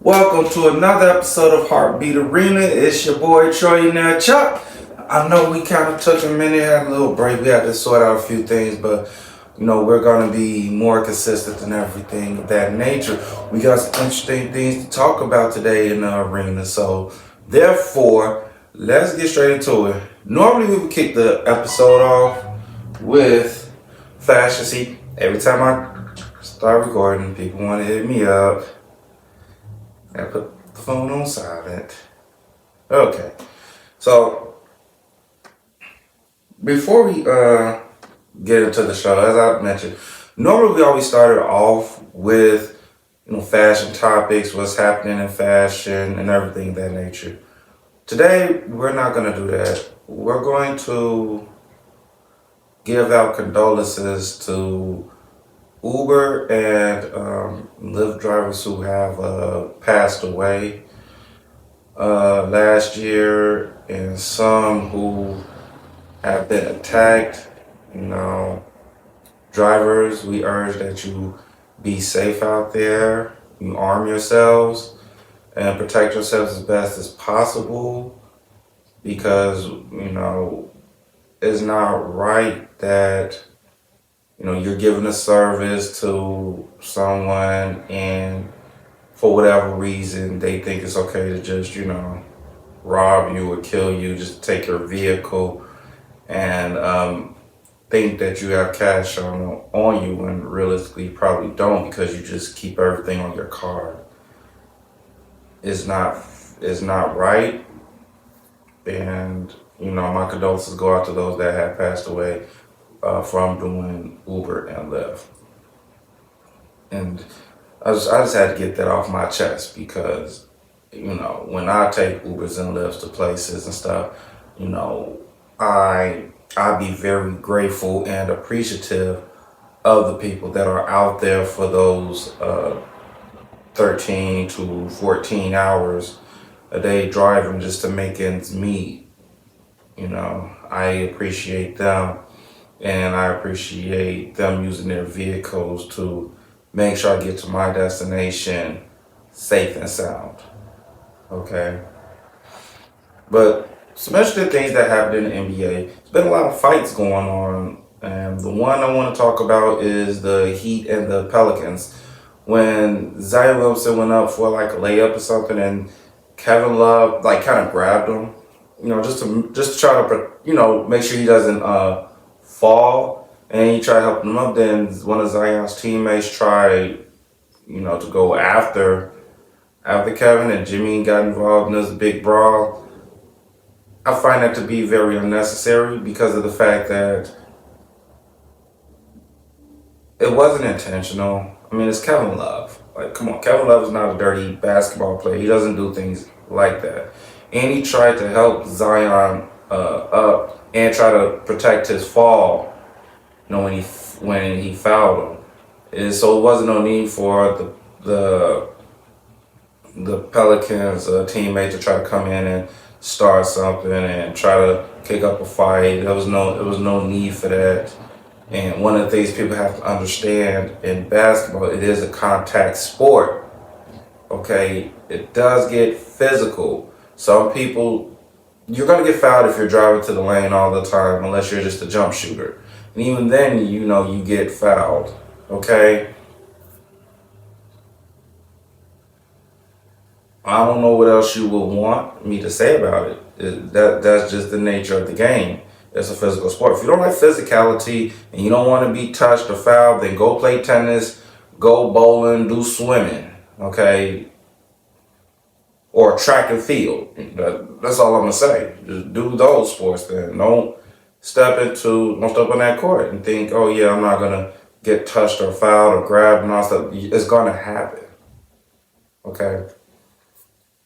Welcome to another episode of Heartbeat Arena. It's your boy Troy and now Chuck. I know we kind of took a minute, had a little break. We had to sort out a few things, but we're going to be more consistent and everything of that nature. We got some interesting things to talk about today in the arena. So, therefore, let's get straight into it. Normally, we would kick the episode off with fashion. See, every time I start recording, people want to hit me up. I put the phone on silent. Okay. So before we get into the show, as I mentioned, normally we always started off with fashion topics, what's happening in fashion and everything of that nature. Today we're not gonna do that. We're going to give out condolences to Uber and Lyft drivers who have passed away last year, and some who have been attacked. Drivers, we urge that you be safe out there. You arm yourselves and protect yourselves as best as possible, because it's not right that you're giving a service to someone and for whatever reason they think it's okay to just, rob you or kill you, just take your vehicle and think that you have cash on you when realistically you probably don't, because you just keep everything on your card. It's not right. And, my condolences go out to those that have passed away from doing Uber and Lyft. And I just had to get that off my chest, because, when I take Ubers and Lyfts to places and stuff, I be very grateful and appreciative of the people that are out there for those 13 to 14 hours a day driving just to make ends meet. I appreciate them. And I appreciate them using their vehicles to make sure I get to my destination safe and sound. Okay? But some interesting things that happened in the NBA. There's been a lot of fights going on. And the one I want to talk about is the Heat and the Pelicans. When Zion Williamson went up for like a layup or something, and Kevin Love kind of grabbed him, just to try to make sure he doesn't fall, and he tried helping him up. Then one of Zion's teammates tried, to go after Kevin, and Jimmy got involved in this big brawl. I find that to be very unnecessary, because of the fact that it wasn't intentional. I mean, it's Kevin Love. Like, come on, Kevin Love is not a dirty basketball player. He doesn't do things like that. And he tried to help Zion up and try to protect his fall, when he fouled him. And so it wasn't no need for the Pelicans teammate to try to come in and start something and try to kick up a fight. There was no need for that. And one of the things people have to understand in basketball, it is a contact sport. Okay, it does get physical. Some people, you're gonna get fouled if you're driving to the lane all the time, unless you're just a jump shooter. And even then, you get fouled. Okay? I don't know what else you would want me to say about it. That's just the nature of the game. It's a physical sport. If you don't like physicality and you don't want to be touched or fouled, then go play tennis, go bowling, do swimming, okay? Or track and field. That's all I'm gonna say. Just do those sports then. Don't step on that court and think, oh yeah, I'm not gonna get touched or fouled or grabbed and all stuff. It's gonna happen. Okay?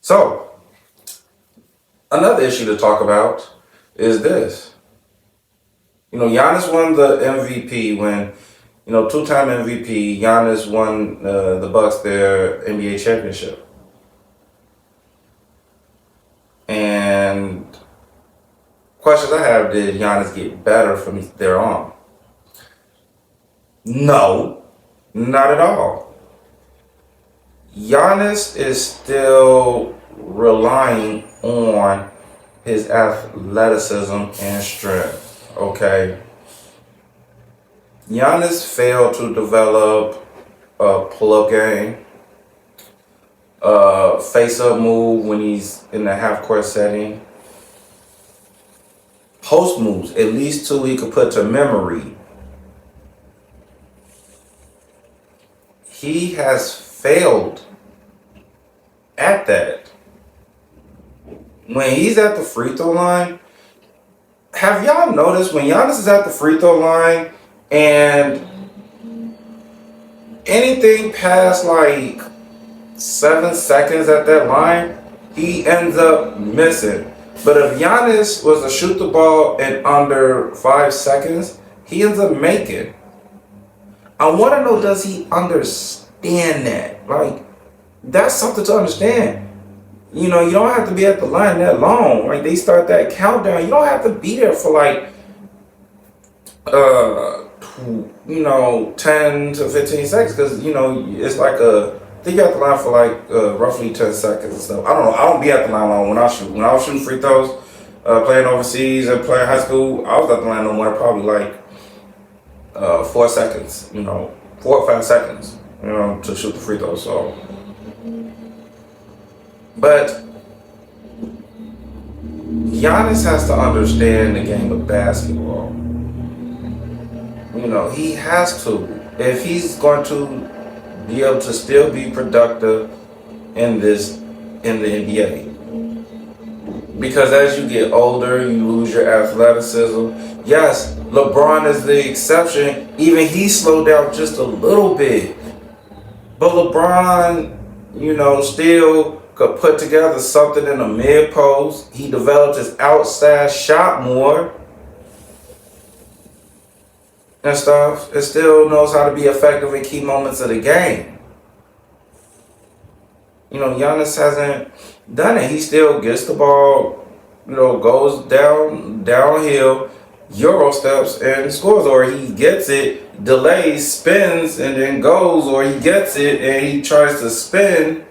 So, another issue to talk about is this. Giannis won the MVP when, two-time MVP, Giannis won the Bucks their NBA championship. And questions I have, did Giannis get better from there on? No, not at all. Giannis is still relying on his athleticism and strength. Okay. Giannis failed to develop a pull-up game, a face-up move when he's in the half-court setting, post moves, at least two he could put to memory. He has failed at that. When he's at the free throw line, have y'all noticed when Giannis is at the free throw line and anything past like 7 seconds at that line, he ends up missing. But if Giannis was to shoot the ball in under 5 seconds, he ends up making. I want to know, does he understand that? Like, that's something to understand. You know, you don't have to be at the line that long. Like, they start that countdown. You don't have to be there for like, 10 to 15 seconds. Because, it's like I think you have to line for like roughly 10 seconds and stuff. I don't know. I don't be at the line long when I shoot. When I was shooting free throws, playing overseas and playing high school, I was at the line no more, probably like 4 seconds, 4 or 5 seconds, to shoot the free throw. So, but Giannis has to understand the game of basketball. He has to. If he's going to be able to still be productive in the NBA. Because as you get older, you lose your athleticism. Yes, LeBron is the exception. Even he slowed down just a little bit. But LeBron, still could put together something in the mid post. He developed his outside shot more and stuff. It still knows how to be effective in key moments of the game. Giannis hasn't done it. He still gets the ball, goes downhill, Euro steps and scores, or he gets it, delays, spins, and then goes, or he gets it and he tries to spin,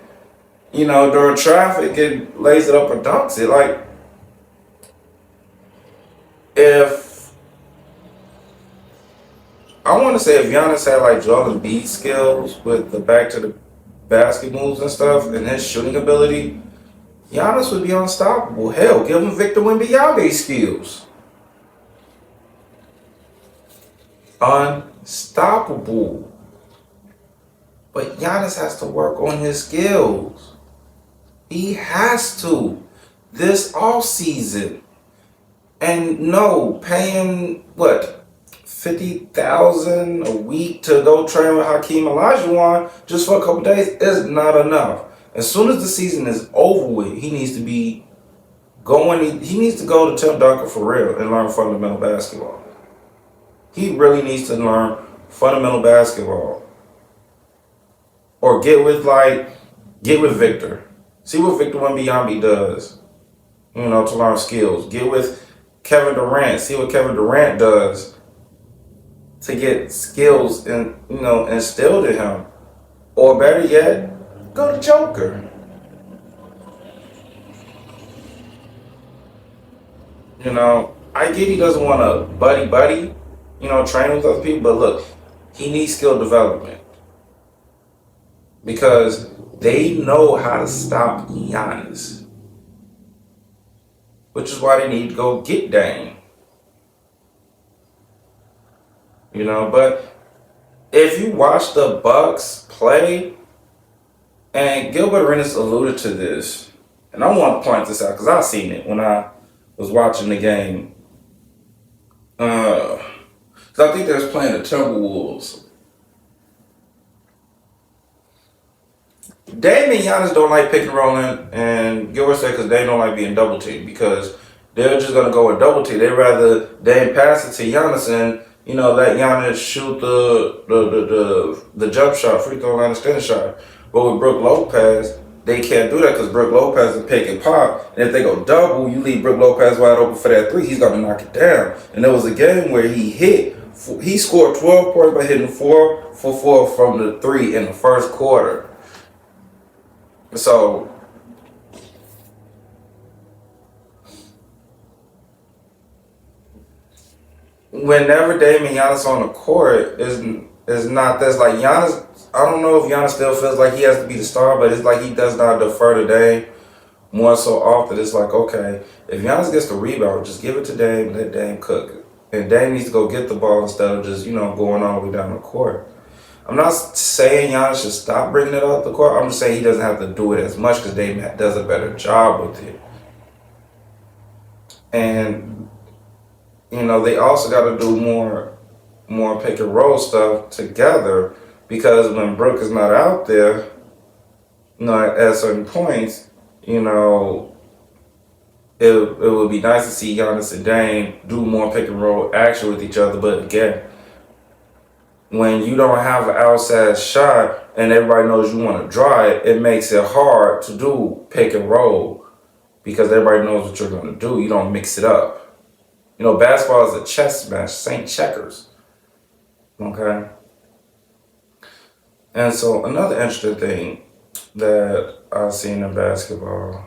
during traffic and lays it up or dunks it. Like, if Giannis had like Joel Embiid skills with the back to the basket moves and stuff and his shooting ability, Giannis would be unstoppable. Hell, give him Victor Wembanyama skills. Unstoppable. But Giannis has to work on his skills. He has to. This off season. And no, paying $50,000 a week to go train with Hakeem Olajuwon just for a couple days is not enough. As soon as the season is over with, he needs to be going. He needs to go to Tim Duncan for real and learn fundamental basketball. He really needs to learn fundamental basketball. Or get with Victor. See what Victor Wembanyama does. To learn skills. Get with Kevin Durant. See what Kevin Durant does to get skills and instilled in him. Or better yet, go to Joker. I get he doesn't want to buddy, train with other people, but look, he needs skill development. Because they know how to stop Giannis. Which is why they need to go get Dame. But if you watch the Bucks play, and Gilbert Arenas alluded to this, and I want to point this out because I seen it when I was watching the game. Because I think they was playing the Timberwolves. Dame and Giannis don't like pick and rolling, and Gilbert said because they don't like being double teamed because they're just gonna go and double team. They'd rather Dame pass it to Giannis and let Giannis shoot the jump shot, free throw line, extended shot. But with Brook Lopez, they can't do that because Brook Lopez is pick and pop, and if they go double, you leave Brook Lopez wide open for that three. He's gonna knock it down. And there was a game where he scored 12 points by hitting 4 for 4 from the three in the first quarter. So whenever Dame and Giannis on the court is not that's like Giannis. I don't know if Giannis still feels like he has to be the star, but it's like he does not defer to Dame more so often. It's like, okay, if Giannis gets the rebound, just give it to Dame, let Dame cook it. And Dame needs to go get the ball instead of just, going all the way down the court. I'm not saying Giannis should stop bringing it up the court. I'm just saying he doesn't have to do it as much because Dame does a better job with it. And, they also got to do more pick and roll stuff together because when Brooke is not out there, at certain points, it would be nice to see Giannis and Dame do more pick and roll action with each other. But again, when you don't have an outside shot and everybody knows you want to draw it, it makes it hard to do pick and roll because everybody knows what you're going to do. You don't mix it up. Basketball is a chess match, Saint checkers. Okay? And so another interesting thing that I've seen in basketball,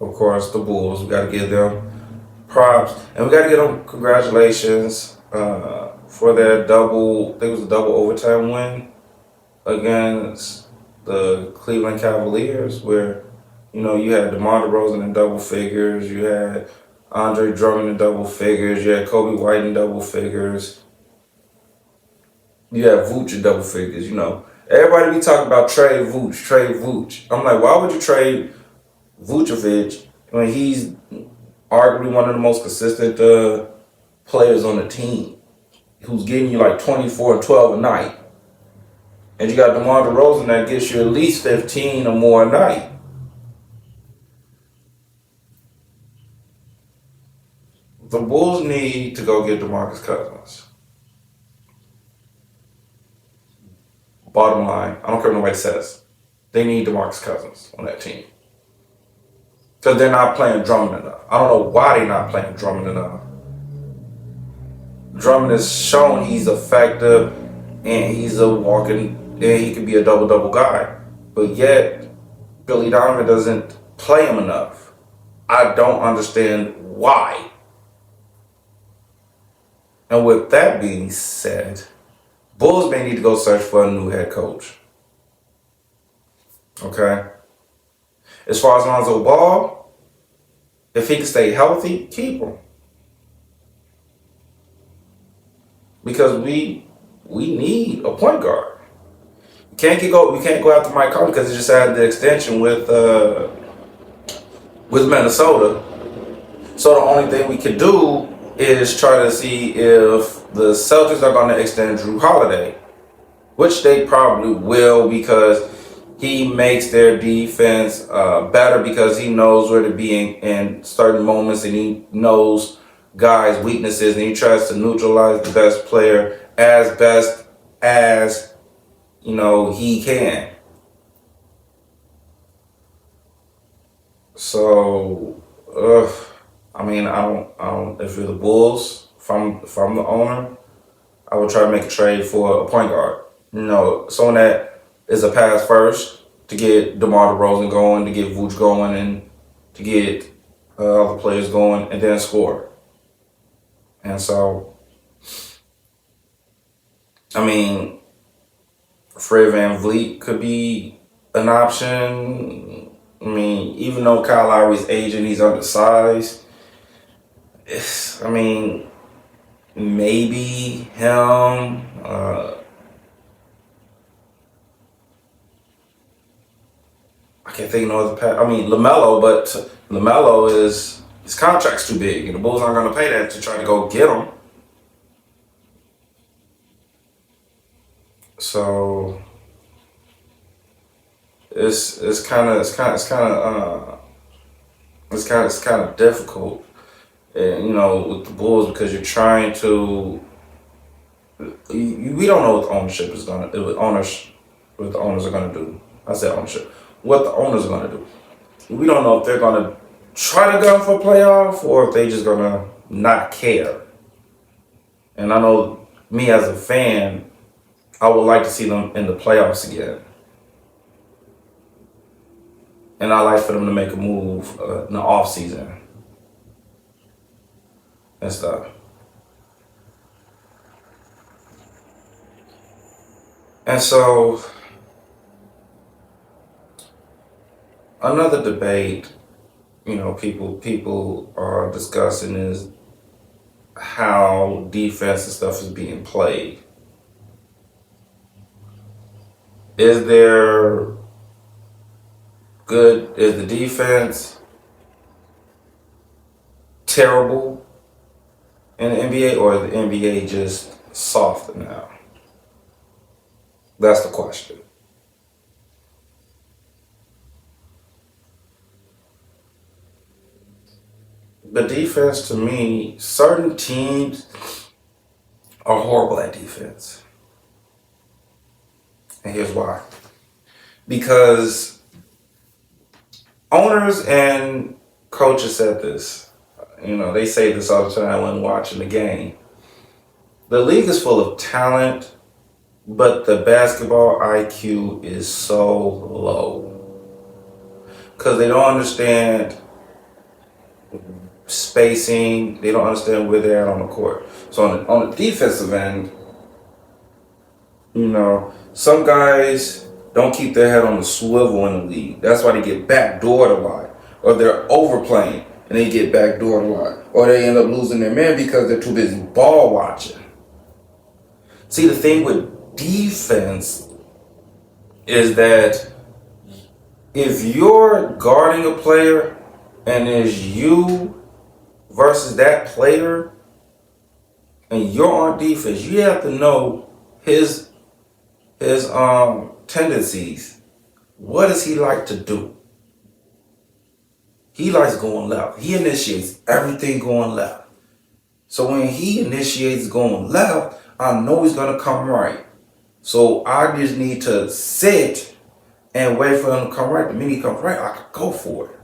of course, the Bulls, we got to give them props. And we got to give them congratulations for their double, I think it was a double overtime win against the Cleveland Cavaliers, where, you had DeMar DeRozan in double figures, you had Andre Drummond in double figures, you had Kobe White in double figures, you had Vooch in double figures, Everybody be talking about trade Vooch. I'm like, why would you trade Vucevic when he's arguably one of the most consistent players on the team, who's getting you like 24 and 12 a night? And you got DeMar DeRozan that gets you at least 15 or more a night. The Bulls need to go get DeMarcus Cousins. Bottom line, I don't care what nobody says. They need DeMarcus Cousins on that team. Because they're not playing Drummond enough. I don't know why they're not playing Drummond enough. Drummond has shown he's effective and he's and he could be a double-double guy. But yet, Billy Donovan doesn't play him enough. I don't understand why. And with that being said, Bulls may need to go search for a new head coach. Okay? As far as Lonzo Ball, if he can stay healthy, keep him. Because we need a point guard. We can't go after Mike Conley because he just had the extension with Minnesota. So the only thing we could do is try to see if the Celtics are going to extend Drew Holiday, which they probably will because he makes their defense better because he knows where to be in certain moments and he knows guys' weaknesses and he tries to neutralize the best player as best as he can. So, I don't. If you're the Bulls, from the owner, I would try to make a trade for a point guard. Someone that is a pass first to get DeMar DeRozan going, to get Vooch going, and to get other players going, and then score. And so, Fred VanVleet could be an option. Even though Kyle Lowry's aging, he's undersized. Maybe him. I can't think of no other LaMelo, but LaMelo his contract's too big, and the Bulls aren't going to pay that to try to go get him. So it's kind of difficult, with the Bulls because you're trying to. We don't know what the ownership is gonna. What the owners are gonna do. I said ownership. What the owners are gonna do. We don't know if they're gonna try to go for a playoff or if they just gonna not care. And I know me as a fan, I would like to see them in the playoffs again. and I like for them to make a move in the off season and stuff. And so another debate, people are discussing is how defense and stuff is being played. Is there good? Is the defense terrible in the NBA, or is the NBA just soft now? That's the question. The defense, to me, certain teams are horrible at defense. And here's why. Because owners and coaches said this. They say this all the time when watching the game. The league is full of talent, but the basketball IQ is so low. Because they don't understand spacing, they don't understand where they're at on the court. So on the defensive end, some guys don't keep their head on the swivel in the league. That's why they get backdoored a lot. Or they're overplaying and they get backdoored a lot. Or they end up losing their man because they're too busy ball watching. See, the thing with defense is that if you're guarding a player and it's you versus that player and you're on defense, you have to know his tendencies. What does he like to do? He likes going left. He initiates everything going left. So when he initiates going left, I know he's gonna come right. So I just need to sit and wait for him to come right. The minute he comes right, I can go for it.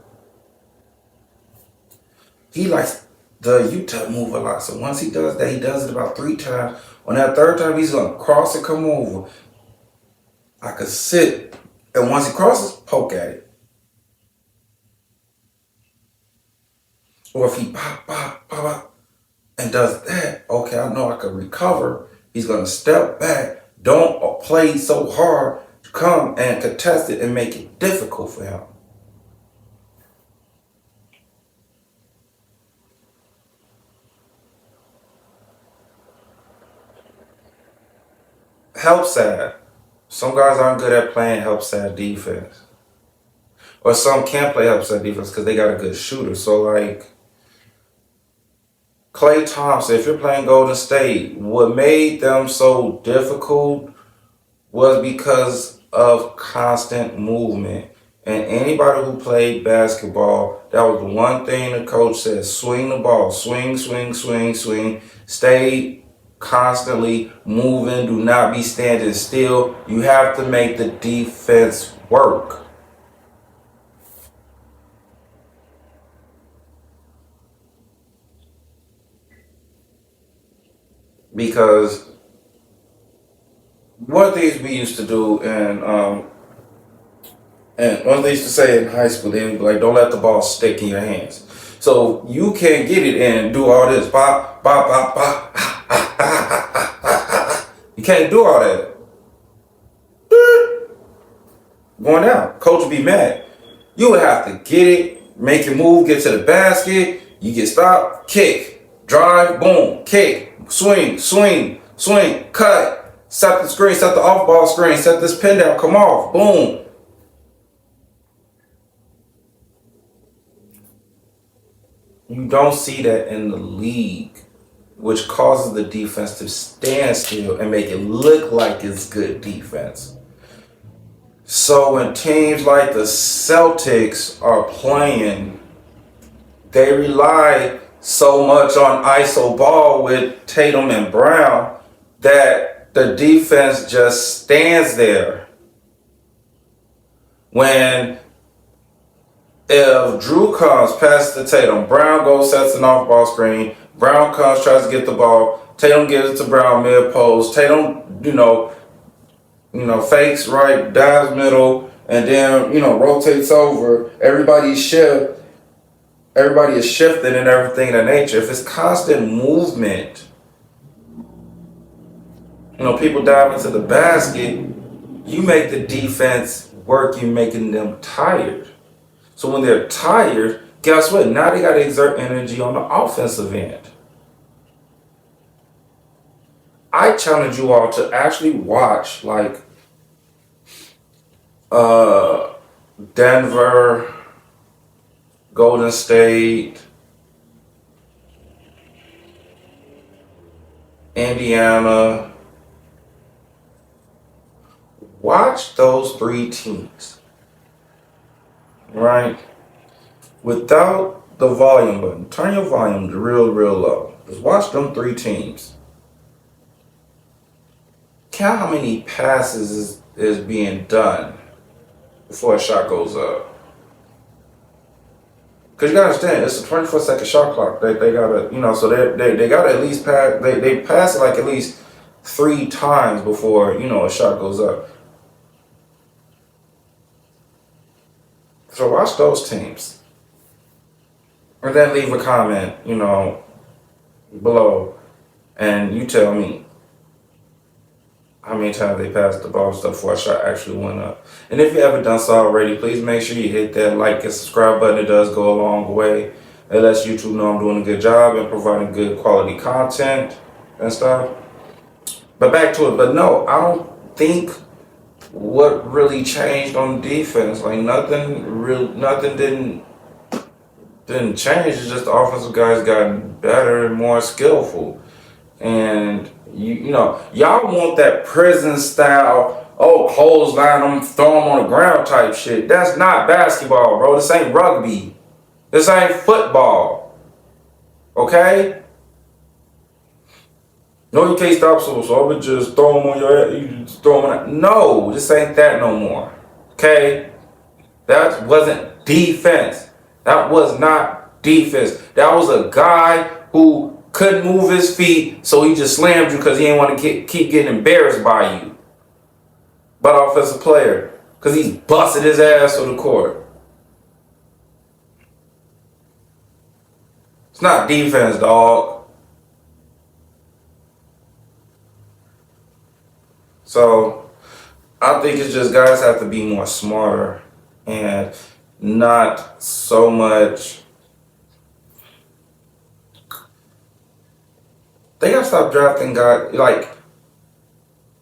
He likes the U-turn move a lot. So once he does that, he does it about 3 times. On that 3rd time, he's gonna cross and come over. I could sit, and once he crosses, poke at it. Or if he pop, pop, pop, pop, and does that, okay, I know I can recover. He's gonna step back. Don't play so hard to come and contest it and make it difficult for him. Help side. Some guys aren't good at playing help side defense. Or some can't play help side defense because they got a good shooter. So like Klay Thompson, if you're playing Golden State, what made them so difficult was because of constant movement. And anybody who played basketball, that was the one thing the coach said: swing the ball, swing, swing, swing, swing, stay constantly moving, do not be standing still. You have to make the defense work. Because one of the things we used to do, and one of they used to say in high school, they would be like, don't let the ball stick in your hands. So you can't get it and do all this. Bop, bop, bop, bop. You can't do all that. Going down. Coach would be mad. You would have to get it, make your move, get to the basket. You get stopped, kick, drive, boom, kick, swing, swing, swing, cut, set the screen, set the off ball screen, set this pin down, come off, boom. You don't see that in the league, which causes the defense to stand still and make it look like it's good defense. So when teams like the Celtics are playing, they rely so much on ISO ball with Tatum and Brown that the defense just stands there. When if Drew comes past the Tatum, Brown goes, sets an off-ball screen. Brown comes, tries to get the ball. Tatum gives it to Brown mid-post. Tatum, fakes right, dives middle, and then rotates over. Everybody is shifting and everything of nature. If it's constant movement, people dive into the basket. You make the defense work. You making them tired. So when they're tired, guess what? Now they got to exert energy on the offensive end. I challenge you all to actually watch like Denver, Golden State, Indiana. Watch those three teams, right? Without the volume button. Turn your volume to real, real low. Just watch them three teams. Count how many passes is being done before a shot goes up. Because you gotta understand, it's a 24-second shot clock. They gotta, so they gotta at least pass. They pass it like at least 3 times before a shot goes up. So watch those teams, and then leave a comment, below, and you tell me how many times they passed the ball stuff before a shot actually went up. And if you haven't done so already, please make sure you hit that like and subscribe button. It does go a long way. It lets YouTube know I'm doing a good job and providing good quality content and stuff. But back to it. But no, I don't think what really changed on defense. Like nothing didn't change. It's just the offensive guys got better and more skillful. And y'all want that prison style, clothesline them, throw them on the ground type shit. That's not basketball, bro. This ain't rugby. This ain't football. Okay? No, you can't stop so I would just throw them on your head. You just throw them on. No, this ain't that no more. Okay? That wasn't defense. That was not defense. That was a guy who couldn't move his feet, so he just slammed you because he didn't want to keep getting embarrassed by you. But offensive player, because he's busted his ass on the court. It's not defense, dog. So I think it's just guys have to be more smarter and not so much. They gotta stop drafting guys. Like,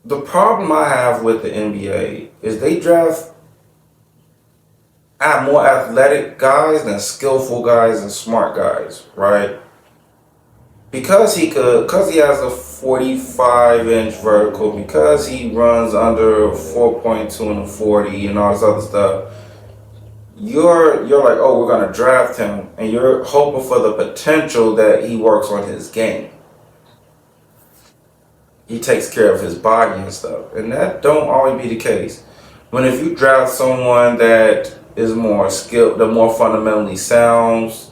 the problem I have with the NBA is they draft more athletic guys than skillful guys and smart guys, right? Because he has a 45-inch vertical, because he runs under 4.2 and a 40 and all this other stuff, you're like, oh, we're gonna draft him, and you're hoping for the potential that he works on his game. He takes care of his body and stuff. And that don't always be the case. When if you draft someone that is more skilled, that more fundamentally sounds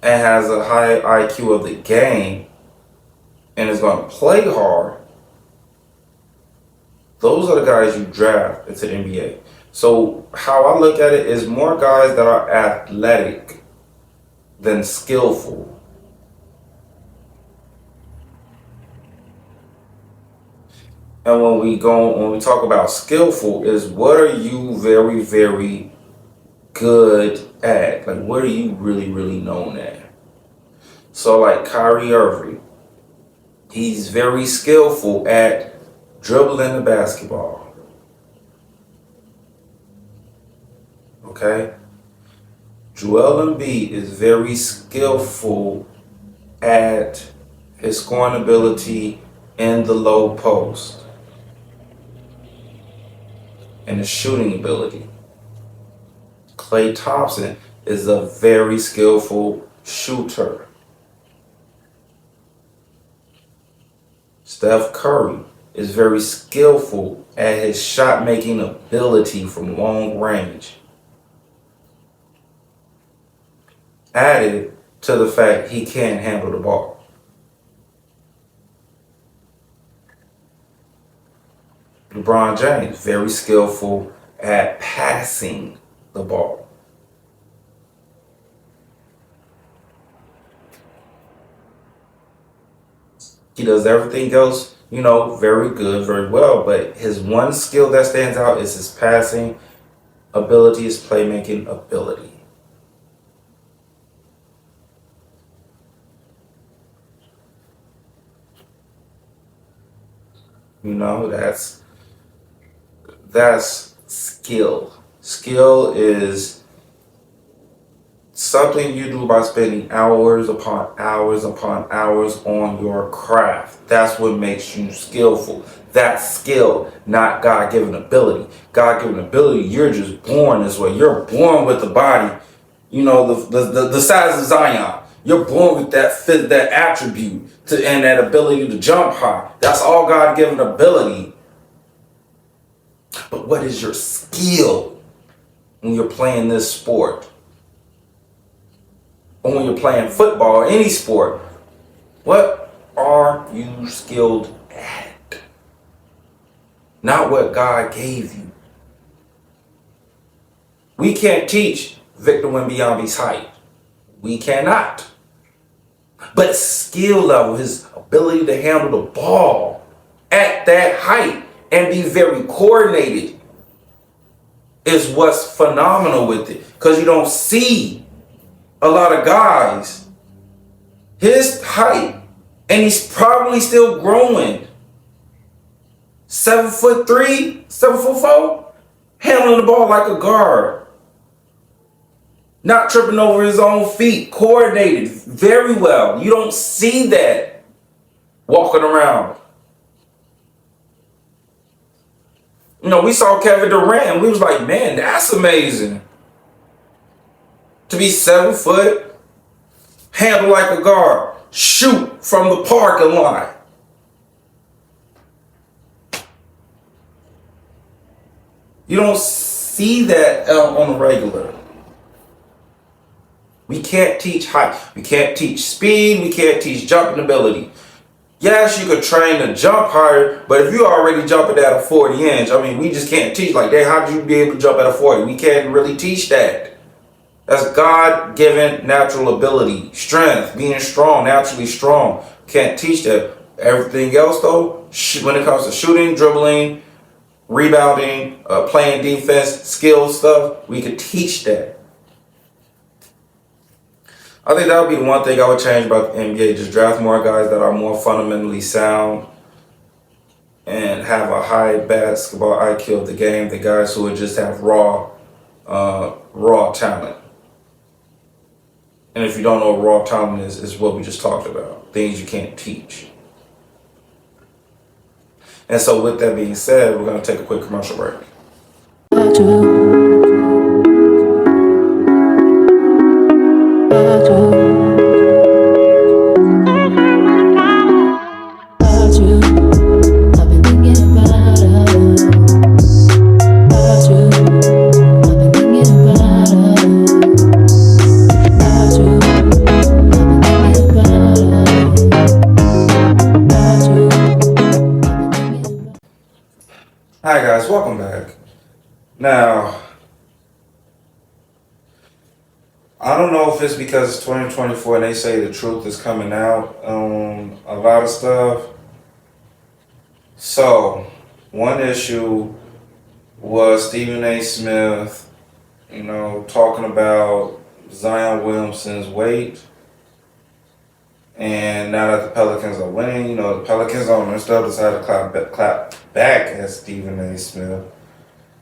and has a high IQ of the game and is going to play hard, those are the guys you draft into the NBA. So how I look at it is more guys that are athletic than skillful. And when we talk about skillful, is what are you very, very good at? Like, what are you really, really known at? So like Kyrie Irving, he's very skillful at dribbling the basketball. Okay? Joel Embiid is very skillful at his scoring ability in the low post and his shooting ability. Klay Thompson is a very skillful shooter. Steph Curry is very skillful at his shot making ability from long range. Added to the fact he can't handle the ball. LeBron James, very skillful at passing the ball. He does everything else, very good, very well. But his one skill that stands out is his passing ability, his playmaking ability. That's skill. Skill is something you do by spending hours upon hours upon hours on your craft. That's what makes you skillful. That's skill, not God-given ability. God-given ability, you're just born this way. You're born with the body, the size of Zion. You're born with that attribute and that ability to jump high. That's all God-given ability. But what is your skill when you're playing this sport? Or when you're playing football or any sport? What are you skilled at? Not what God gave you. We can't teach Victor Wembanyama's height. We cannot. But skill level, his ability to handle the ball at that height and be very coordinated is what's phenomenal with it. Because you don't see a lot of guys his height, and he's probably still growing. 7'3", 7'4", handling the ball like a guard. Not tripping over his own feet, coordinated very well. You don't see that walking around. We saw Kevin Durant. We was like, man, that's amazing. To be 7 foot, handle like a guard, shoot from the parking lot. You don't see that on the regular. We can't teach height. We can't teach speed. We can't teach jumping ability. Yes, you could train to jump higher, but if you already jumping at a 40 inch, we just can't teach like that. How do you be able to jump at a 40? We can't really teach that. That's God-given natural ability, strength, being strong, naturally strong. Can't teach that. Everything else, though, when it comes to shooting, dribbling, rebounding, playing defense, skill stuff, we could teach that. I think that would be the one thing I would change about the NBA. Just draft more guys that are more fundamentally sound and have a high basketball IQ of the game. The guys who would just have raw talent. And if you don't know what raw talent is, it's what we just talked about. Things you can't teach. And so with that being said, we're going to take a quick commercial break. Hi guys, welcome back. Now, I don't know if it's because it's 2024 and they say the truth is coming out on a lot of stuff. So, one issue was Stephen A. Smith, talking about Zion Williamson's weight. And now that the Pelicans are winning, the Pelicans owner still decided to clap back at Stephen A. Smith.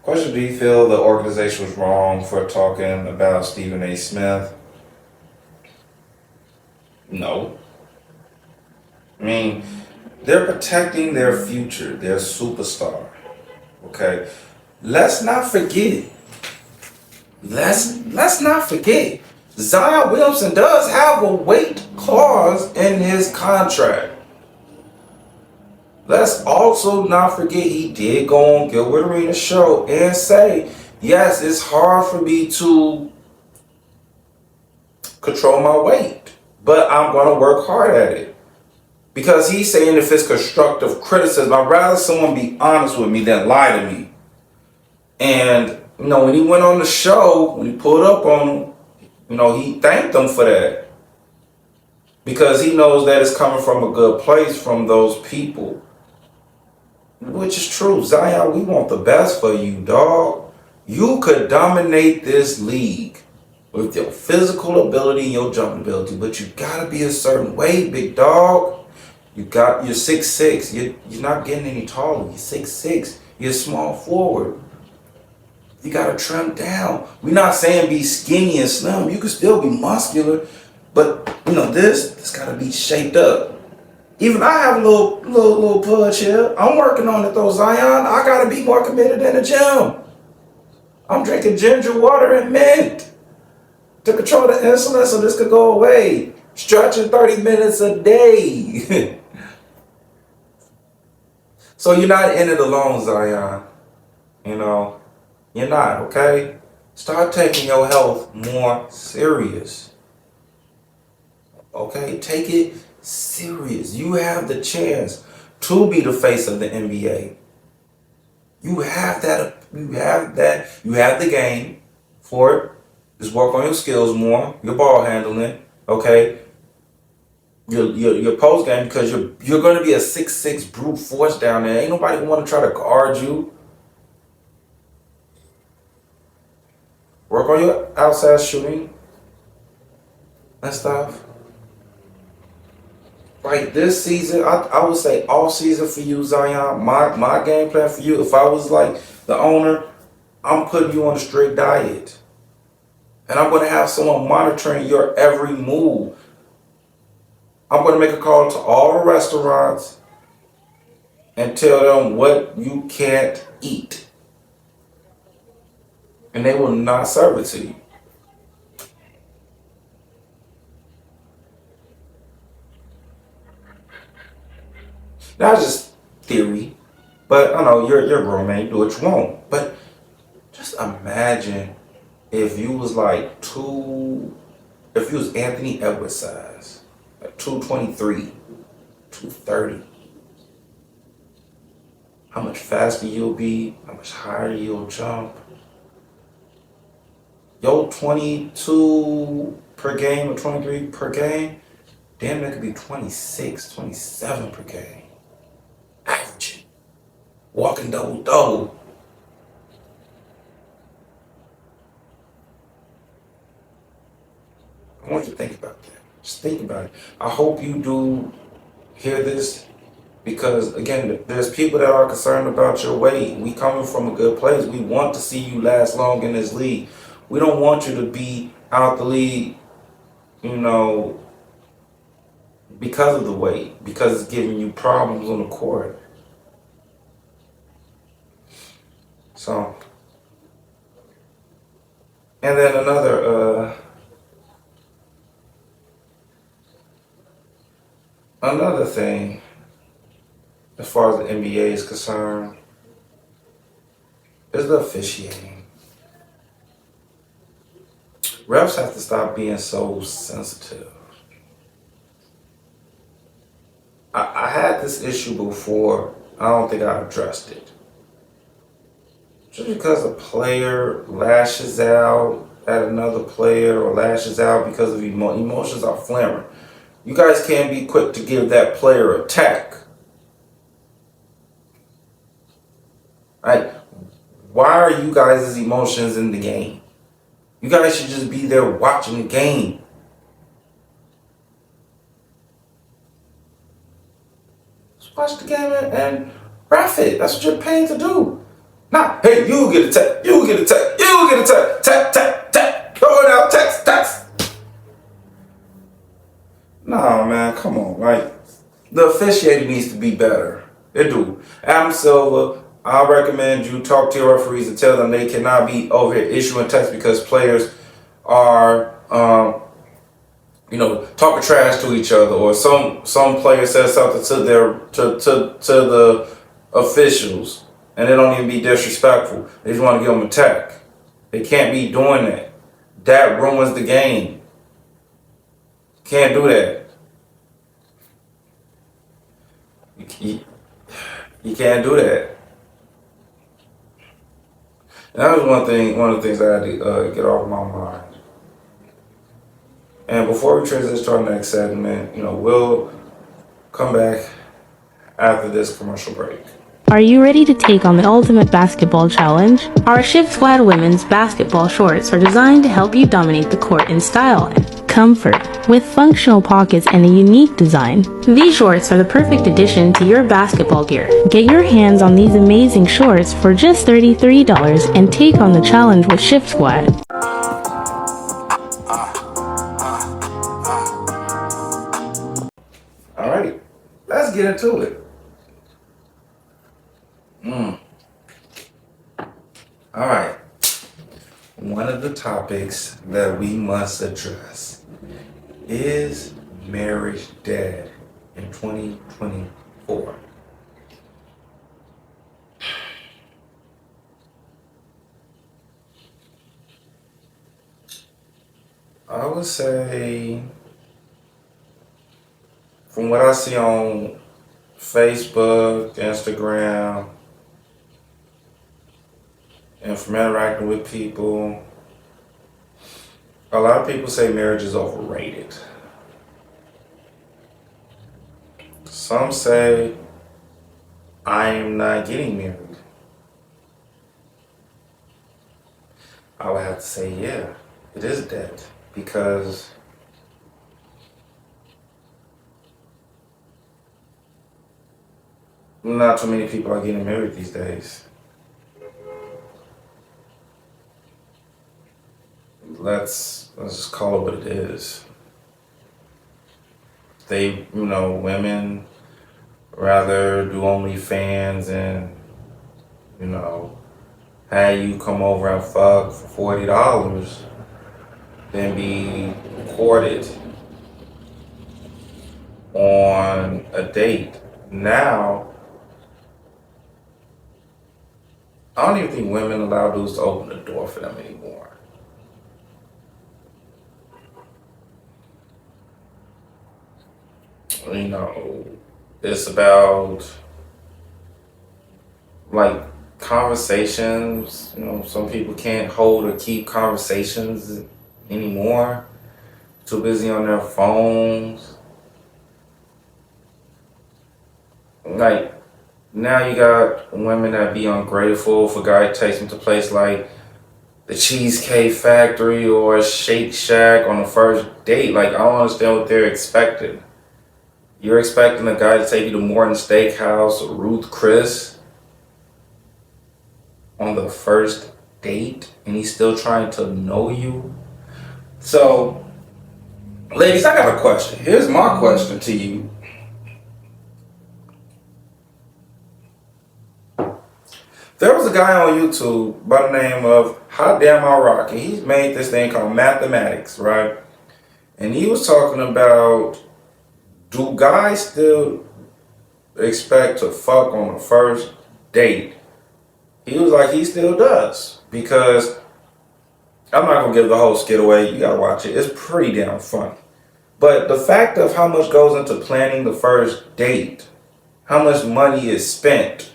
Question, do you feel the organization was wrong for talking about Stephen A. Smith? No. They're protecting their future, their superstar. Okay? Let's not forget. Let's not forget. Zion Williamson does have a weight clause in his contract. Let's also not forget he did go on Gilbert Arenas' show and say, yes, it's hard for me to control my weight, but I'm going to work hard at it. Because he's saying if it's constructive criticism, I'd rather someone be honest with me than lie to me. And when he went on the show, when he pulled up on him, he thanked them for that because he knows that it's coming from a good place from those people, which is true. Zion, we want the best for you, dog. You could dominate this league with your physical ability and your jumping ability, but you gotta be a certain weight, big dog. You're 6'6". You're not getting any taller. You're 6'6". You're a small forward. You gotta trim down. We're not saying be skinny and slim. You can still be muscular, but this gotta be shaped up. Even I have a little pudge here. I'm working on it though, Zion. I gotta be more committed in the gym. I'm drinking ginger water and mint to control the insulin so this could go away. Stretching 30 minutes a day. So you're not in it alone, Zion. You're not, okay? Start taking your health more serious. Okay? Take it serious. You have the chance to be the face of the NBA. You have that. You have the game for it. Just work on your skills more, your ball handling, okay? Your post game, because you're going to be a 6'6" brute force down there. Ain't nobody want to try to guard you. Work on your outside shooting and stuff. Like this season, I would say all season for you, Zion. My game plan for you, if I was like the owner, I'm putting you on a strict diet. And I'm going to have someone monitoring your every move. I'm going to make a call to all the restaurants and tell them what you can't eat. And they will not serve it to you. That's just theory. But I know you're a grown man, you do what you want. But just imagine if you was if you was Anthony Edwards size, like 223, 230. How much faster you'll be, how much higher you'll jump. Yo, 22 per game or 23 per game, damn, that could be 26, 27 per game. Average. Walking double. I want you to think about that. Just think about it. I hope you do hear this because, again, there's people that are concerned about your weight. We coming from a good place. We want to see you last long in this league. We don't want you to be out the league, because of the weight, because it's giving you problems on the court. So, and then another thing, as far as the NBA is concerned, is the officiating. Refs have to stop being so sensitive. I had this issue before. I don't think I addressed it. Just because a player lashes out at another player or lashes out because of emotions are flaring. You guys can't be quick to give that player a tack. Right? Why are you guys' emotions in the game? You guys should just be there watching the game. Just watch the game and ref it. That's what you're paid to do. Nah, hey, you get a tap, you get a tap, you get a tap, tap, tap, tap, throw it out, text. Nah, man, come on. Like, the officiating needs to be better. It do. Adam Silver, I recommend you talk to your referees and tell them they cannot be over here issuing text because players are, talking trash to each other, or some player says something to the officials, and they don't even be disrespectful. They just want to give them a tack. They can't be doing that. That ruins the game. Can't do that. You can't do that. And that was one of the things I had to get off my mind. And before we transition to our next segment, we'll come back after this commercial break. Are you ready to take on the ultimate basketball challenge? Our Shift Squad women's basketball shorts are designed to help you dominate the court in style and comfort. With functional pockets and a unique design, these shorts are the perfect addition to your basketball gear. Get your hands on these amazing shorts for just $33 and take on the challenge with Shift Squad. All right, let's get into it. All right. One of the topics that we must address is marriage dead in 2024. I would say, from what I see on Facebook, Instagram, and from interacting with people, a lot of people say marriage is overrated. Some say I am not getting married. I would have to say, yeah, it is dead, because not too many people are getting married these days. Let's just call it what it is. Women rather do OnlyFans and, have you come over and fuck for $40 than be courted on a date. Now, I don't even think women allow dudes to open the door for them anymore. It's about like conversations. Some people can't hold or keep conversations anymore. Too busy on their phones. Like, now you got women that be ungrateful for guy takes them to place like the Cheesecake Factory or Shake Shack on the first date. Like, I don't understand what they're expecting. You're expecting a guy to take you to Morton Steakhouse or Ruth Chris on the first date, and he's still trying to know you? So, ladies, I got a question. Here's my question to you. There was a guy on YouTube by the name of Hot Damn I Rock, and he's made this thing called Mathematics, right? And he was talking about, do guys still expect to fuck on the first date? He was like, he still does. Because I'm not going to give the whole skit away. You got to watch it. It's pretty damn funny. But the fact of how much goes into planning the first date, how much money is spent,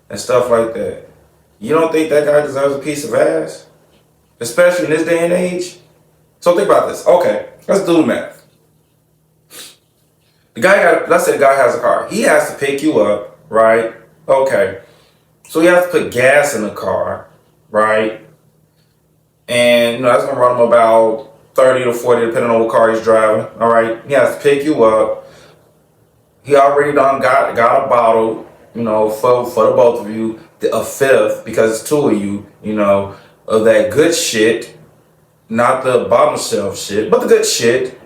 and stuff like that, you don't think that guy deserves a piece of ass? Especially in this day and age? So think about this. Okay, let's do the math. Let's say the guy has a car. He has to pick you up, right? Okay. So he has to put gas in the car, right? And that's gonna run him about 30 to 40, depending on what car he's driving. All right. He has to pick you up. He already got a bottle, for the both of you, a fifth, because it's two of you, of that good shit, not the bottom shelf shit, but the good shit,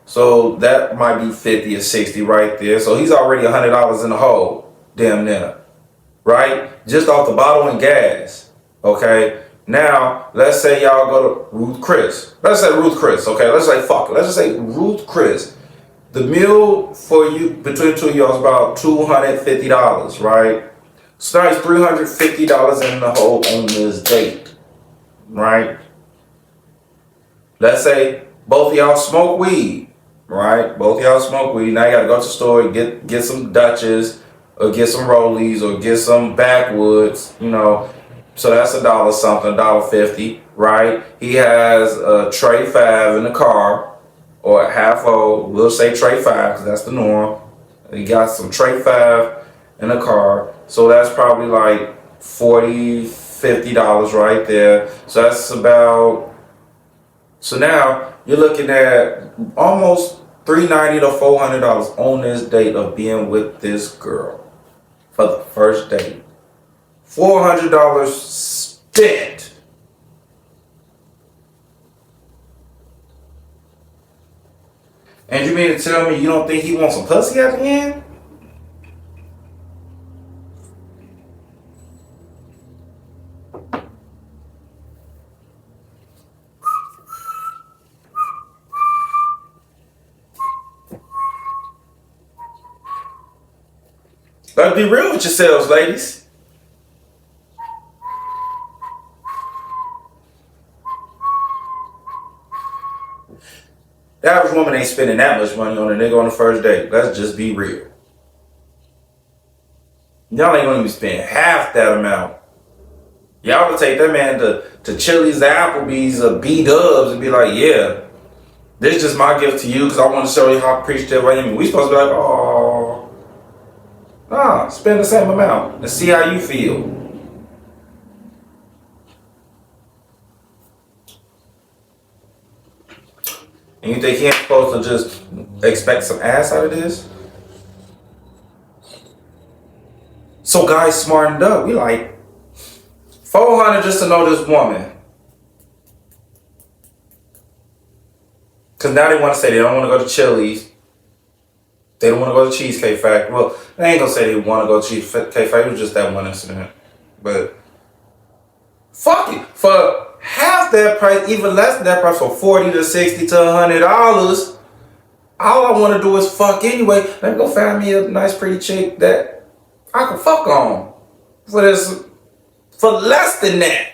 So that might be 50 or 60 right there. So he's already $100 in the hole, damn near, right? Just off the bottle and gas, okay? Now, let's say y'all go to Ruth Chris. Let's say Ruth Chris, okay? Let's say fuck it. Let's just say Ruth Chris. The meal for you, between the two of y'all, is about $250, right? So now it's $350 in the hole on this date, right? Let's say both of y'all smoke weed. Right? Both of y'all smoke weed. Now you gotta go to the store and get some Dutches, or get some Rollies, or get some backwoods, So that's a dollar something, $1.50, right? He has a tray 5 in the car, or a half old. We'll say tray 5 because that's the norm. He got some tray 5 in the car, so that's probably like $40, $50 right there. So that's about. So now you're looking at almost $390 to $400 on this date of being with this girl for the first date. $400 spent. And you mean to tell me you don't think he wants some pussy at the end? Let's be real with yourselves, ladies. The average woman ain't spending that much money on a nigga on the first date. Let's just be real. Y'all ain't gonna even spend half that amount. Y'all would take that man to Chili's, Applebee's, or B-Dubs and be like, yeah, this is just my gift to you because I want to show you how appreciative I am. We supposed to be like, oh, nah, spend the same amount and see how you feel. And you think he ain't supposed to just expect some ass out of this? So guys smartened up. We like, $400 just to know this woman. Because now they want to say they don't want to go to Chili's. They don't want to go to Cheesecake Factory. Well, they ain't going to say they want to go to Cheesecake Factory. It was just that one incident. But fuck it. For half that price, even less than that price, for $40 to $60 to $100, all I want to do is fuck anyway. Let me go find me a nice pretty chick that I can fuck on. For less than that.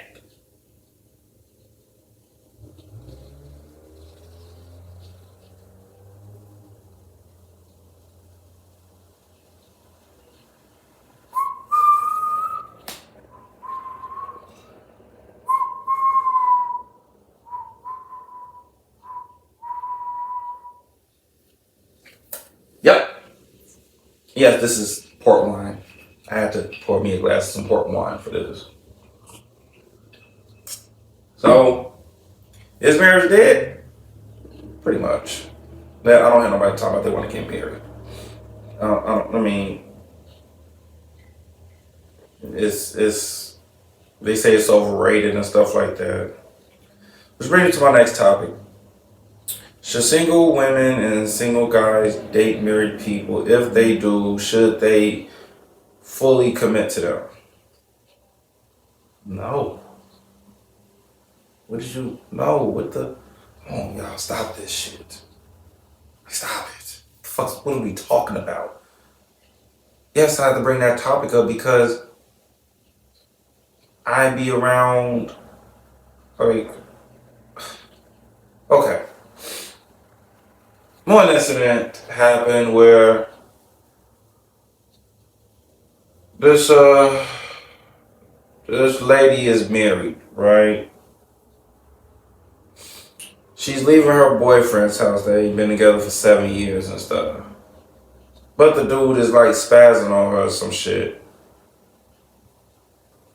Yep. Yes, this is port wine. I had to pour me a glass of some port wine for this. So, is marriage dead? Pretty much. I don't have nobody talking about they want to get married. I mean, it's they say it's overrated and stuff like that. Which brings me to my next topic. Should single women and single guys date married people? If they do, should they fully commit to them? No. What did you? No. What the? Come on, y'all, stop this shit. Stop it. What are we talking about? Yes, I had to bring that topic up because I be around, like, okay. One incident happened where this lady is married, right? She's leaving her boyfriend's house. They've been together for 7 years and stuff. But the dude is like spazzing on her or some shit.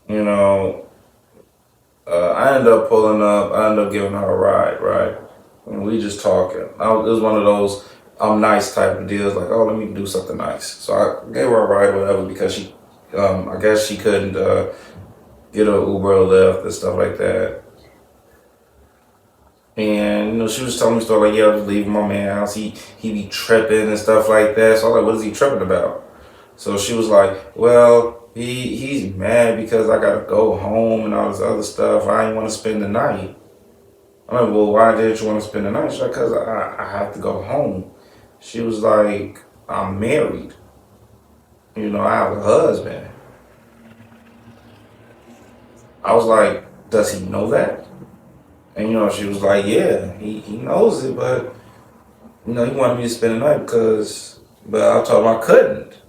You know, I ended up pulling up. I ended up giving her a ride, right? And we just talking. It was one of those I'm nice type of deals. Like, oh, let me do something nice. So I gave her a ride, whatever, because she, I guess she couldn't get an Uber or Lyft and stuff like that. And, you know, she was telling me stuff like, yeah, I was leaving my man's house. He be tripping and stuff like that. So I was like, what is he tripping about? So she was like, well, he's mad because I got to go home and all this other stuff. I didn't want to spend the night. I'm like, well, why didn't you want to spend the night? She's like, because I have to go home. She was like, I'm married. You know, I have a husband. I was like, does he know that? And, you know, she was like, yeah, he knows it, but, you know, he wanted me to spend the night but I told him I couldn't.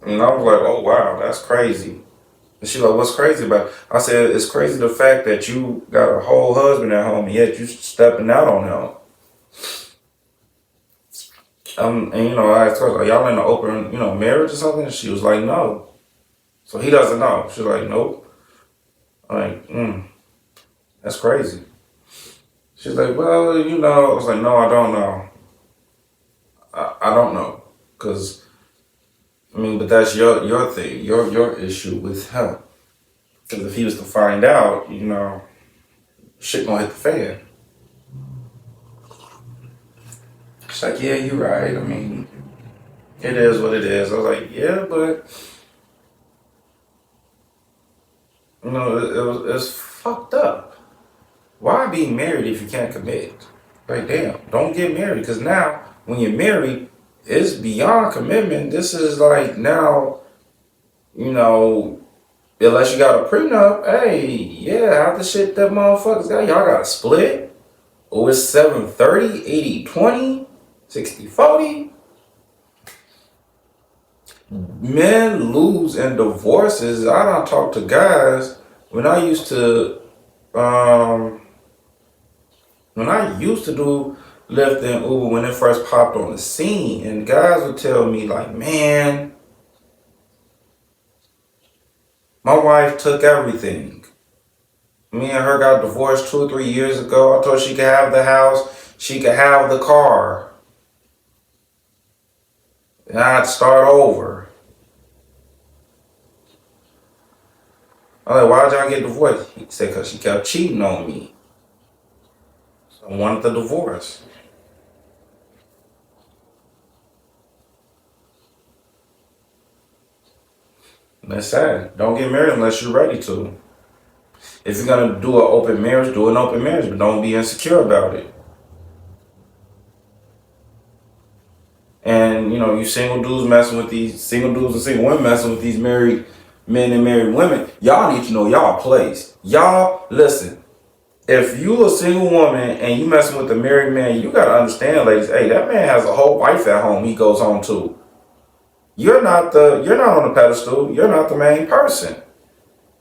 And I was like, oh, wow, that's crazy. And she like, what's crazy about it? I said, it's crazy the fact that you got a whole husband at home and yet you stepping out on him. And I asked her, are y'all in an open, marriage or something? And she was like, no. So he doesn't know. She's like, nope. I'm like, that's crazy. She's like, well, I was like, no, I don't know. I don't know. Because, but that's your thing, your issue with him. Because if he was to find out, shit gonna hit the fan. She's like, yeah, you're right. It is what it is. I was like, yeah, but, it's fucked up. Why be married if you can't commit? Like, damn, don't get married. Because now, when you're married, it's beyond commitment. This is like now, unless you got a prenup, hey, yeah, how the shit that motherfuckers got, y'all got to split. Or it's 7-30, 80-20, 60-40. Men lose in divorces. I don't talk to guys. When I used to, do Lyft and Uber when it first popped on the scene, and guys would tell me like, man, my wife took everything. Me and her got divorced 2 or 3 years ago. I told her she could have the house, she could have the car. And I'd start over. I'm like, why'd y'all get divorced? He said, because she kept cheating on me. So I wanted the divorce. And that's sad. Don't get married unless you're ready to. If you're going to do an open marriage, do an open marriage, but don't be insecure about it. And, you single dudes messing with these, single dudes and single women messing with these married men and married women, y'all need to know y'all place. Y'all, listen, if you a single woman and you messing with a married man, you got to understand, ladies, hey, that man has a whole wife at home he goes home to. You're not on the pedestal. You're not the main person.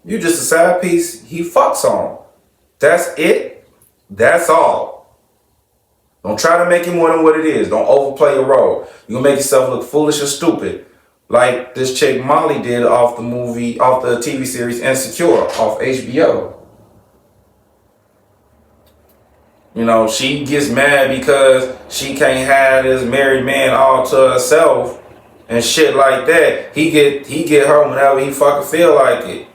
You just a side piece he fucks on. That's it. That's all. Don't try to make it more than what it is. Don't overplay your role. You're gonna make yourself look foolish or stupid. Like this chick Molly did off the TV series Insecure off HBO. She gets mad because she can't have this married man all to herself and shit like that. He get her whenever he fucking feel like it.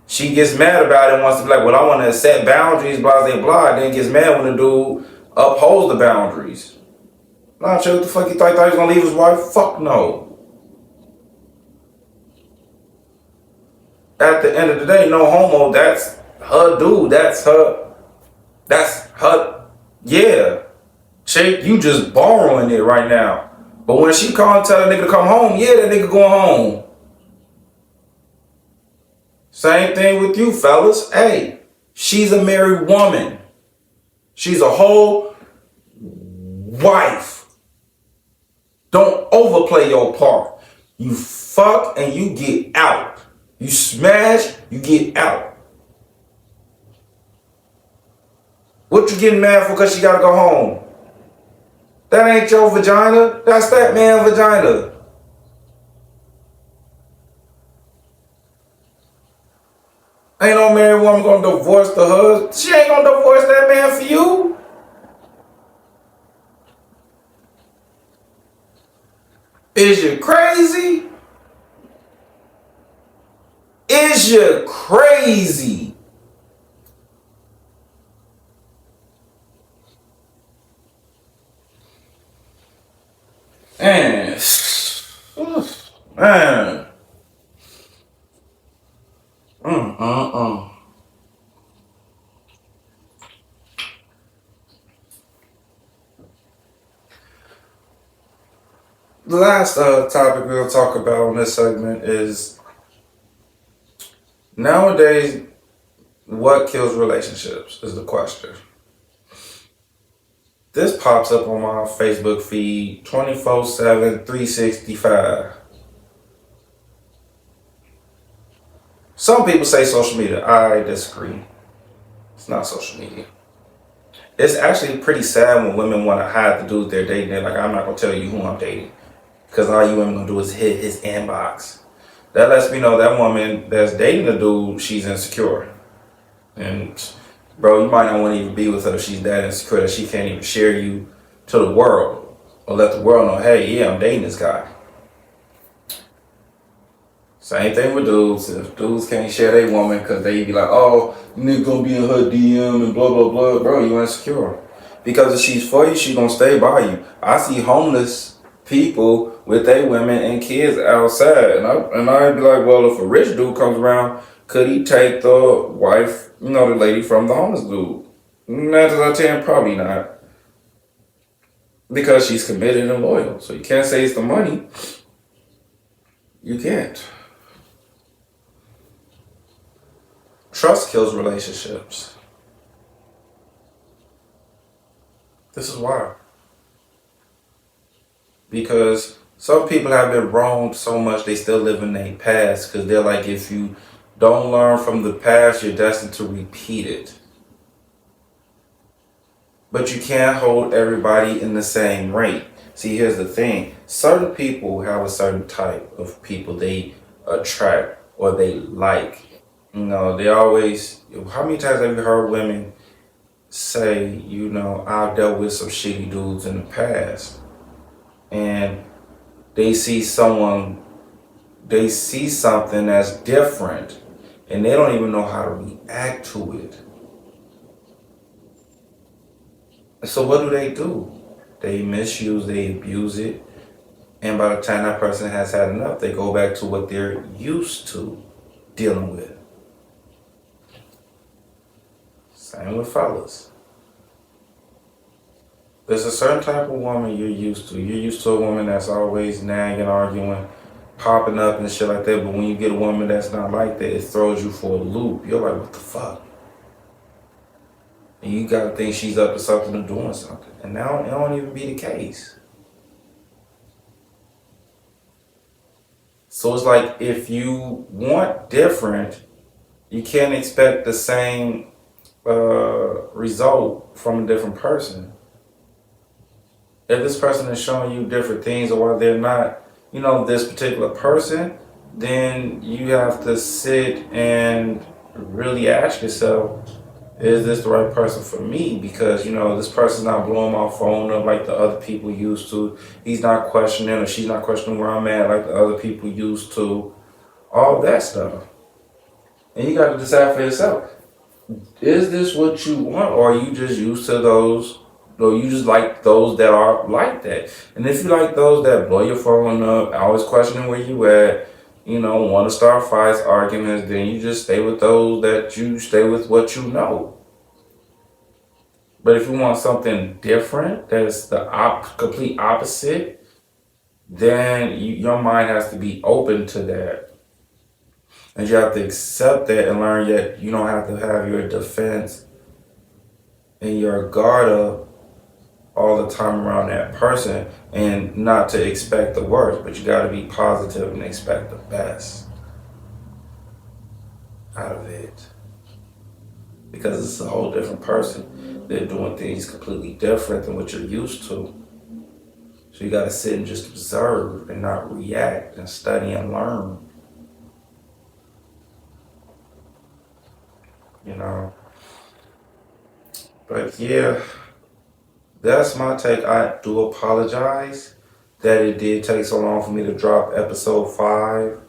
She gets mad about it and wants to be like, well, I want to set boundaries, blah, blah, blah. Then gets mad when the dude upholds the boundaries. Nah, chill, what the fuck you thought he was gonna leave his wife? Fuck no. At the end of the day, no homo, that's her dude. That's her. Yeah. Chick, you just borrowing it right now. But when she call and tell that nigga to come home, yeah, that nigga going home. Same thing with you, fellas. Hey, she's a married woman. She's a whole wife. Don't overplay your part. You fuck and you get out. You smash, you get out. What you getting mad for because she gotta go home? That ain't your vagina. That's that man's vagina. Ain't no married woman gonna divorce the husband. She ain't gonna divorce that man for you. Is you crazy? Is you crazy? Man. Man. The last topic we'll talk about on this segment is nowadays, what kills relationships is the question. This pops up on my Facebook feed 24/7, 365. Some people say social media. I disagree. It's not social media. It's actually pretty sad when women want to hide the dudes they're dating. They're like, I'm not going to tell you who I'm dating. Because all you women going to do is hit his inbox. That lets me know that woman that's dating the dude, she's insecure. And, bro, you might not want to even be with her if she's that insecure that she can't even share you to the world. Or let the world know, hey, yeah, I'm dating this guy. Same thing with dudes. If dudes can't share their woman because they be like, oh, nigga gonna be in her DM and blah, blah, blah. Bro, you insecure. Because if she's for you, she gonna stay by you. I see homeless people with their women and kids outside. And I'd be like, well, if a rich dude comes around, could he take the wife, the lady from the homeless dude? 9 times out of 10, probably not. Because she's committed and loyal. So you can't say it's the money. You can't. Trust kills relationships. This is why. Because some people have been wronged so much they still live in their past. Because they're like, if you don't learn from the past, you're destined to repeat it. But you can't hold everybody in the same rate. See, here's the thing. Certain people have a certain type of people they attract or they like. They always, how many times have you heard women say, I've dealt with some shitty dudes in the past. And they see something that's different and they don't even know how to react to it. So what do? They misuse, they abuse it. And by the time that person has had enough, they go back to what they're used to dealing with. Same with fellas. There's a certain type of woman you're used to. You're used to a woman that's always nagging, arguing, popping up and shit like that. But when you get a woman that's not like that, it throws you for a loop. You're like, what the fuck? And you gotta think she's up to something or doing something. And now it don't even be the case. So it's like, if you want different, you can't expect the same result from a different person. If this person is showing you different things or why they're not, this particular person, then you have to sit and really ask yourself, is this the right person for me? Because, this person's not blowing my phone up like the other people used to. He's not questioning or she's not questioning where I'm at like the other people used to. All that stuff. And you got to decide for yourself. Is this what you want, or are you just used to those, or you just like those that are like that? And if you like those that blow your phone up, always questioning where you at, want to start fights, arguments, then you just stay with those that you stay with what you know. But if you want something different, that's the complete opposite, then your mind has to be open to that. And you have to accept that and learn that you don't have to have your defense and your guard up all the time around that person and not to expect the worst, but you got to be positive and expect the best out of it. Because it's a whole different person. They're doing things completely different than what you're used to. So you got to sit and just observe and not react and study and learn. But yeah, that's my take. I do apologize that it did take so long for me to drop episode 5.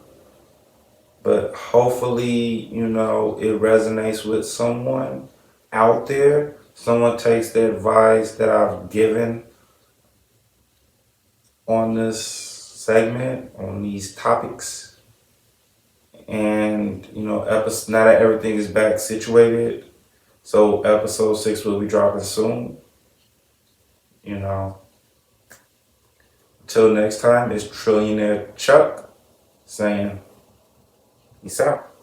But hopefully, it resonates with someone out there. Someone takes the advice that I've given on this segment, on these topics. And, now that everything is back situated, so episode 6 will be dropping soon. Until next time, it's Trillionaire Chuck saying, peace out.